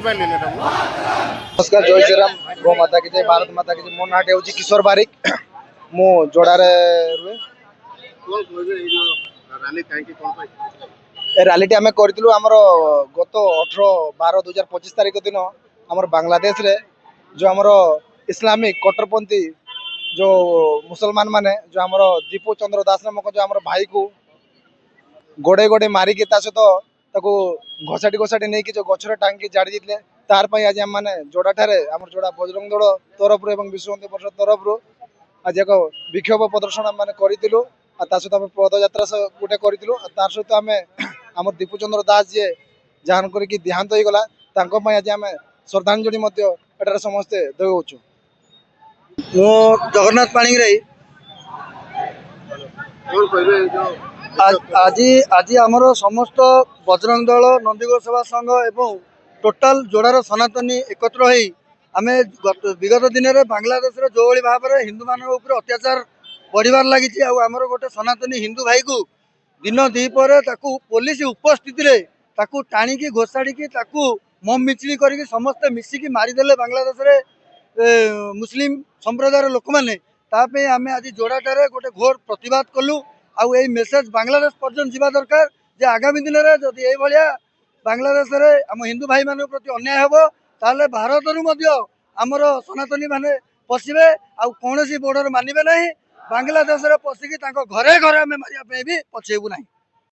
नमस्कार जय श्री राम गो माता की जय भारत माता की जय मो नाटे हूँ किशोर बारिक मु जोड़ारे रुए रैली आम करूँ आमर गत 18/12/2025 तारीख दिन आमर बांग्लादेश रे जो आमर इस्लामिक कट्टरपंथी जो मुसलमान माने जो आमर दीपू चंद्र दास नामक जो आमर भाई को गोड़े गोड़े मारिकी सहित घोषाटी घोषाटी नहीं कि जो गचर टांगी जाड़ी देते तार आज आम मैंने जोड़ा ठारे आम जोड़ा बजरंग दल तरफ विश्व हिंदू परिषद तरफ आज एक विक्षोभ प्रदर्शन आम करूँ सहित आम पदयात्रा गोटे करूँ तार सहित आम आम दीपूचंद्र दास जी जहां करके देहांत होगा आज आम श्रद्धांजलि एटार समस्ते दौचु मु जगन्नाथ पाणिग्राही आज आज आमर समस्त बजरंग दल नंदीगोल सेवा संघ एवं टोटाल जोड़ार सनातनी एकत्र हो आम विगत दिन में बांग्लादेश जो भाव में हिंदू मान अत्याचार बढ़िबार लगी आमर गोटे सनातनी हिंदू भाई को दिन दीपर पुलिस उपस्थित टाणिकी घोषाड़ी मम मिचिल कर समस्ते मिसिकी मारिदे बांग्लादेश मुस्लिम संप्रदायर लोक मैंने आम आज जोड़ाटारे गोटे घोर प्रतिवाद कलु आउ यही मेसेज बांग्लादेश पर्यटन जावा दरकार जे आगामी दिन में जदि ये बांग्लादेश रे आम हिंदू भाई मान प्रति अन्याय हम ताले भारत आमर सनातनी माने पशिबे आउ कौन बॉर्डर मानिबे नहीं बांग्लादेश रे पशिकी घरे घरे आम मारिया भी पछेबू नहीं।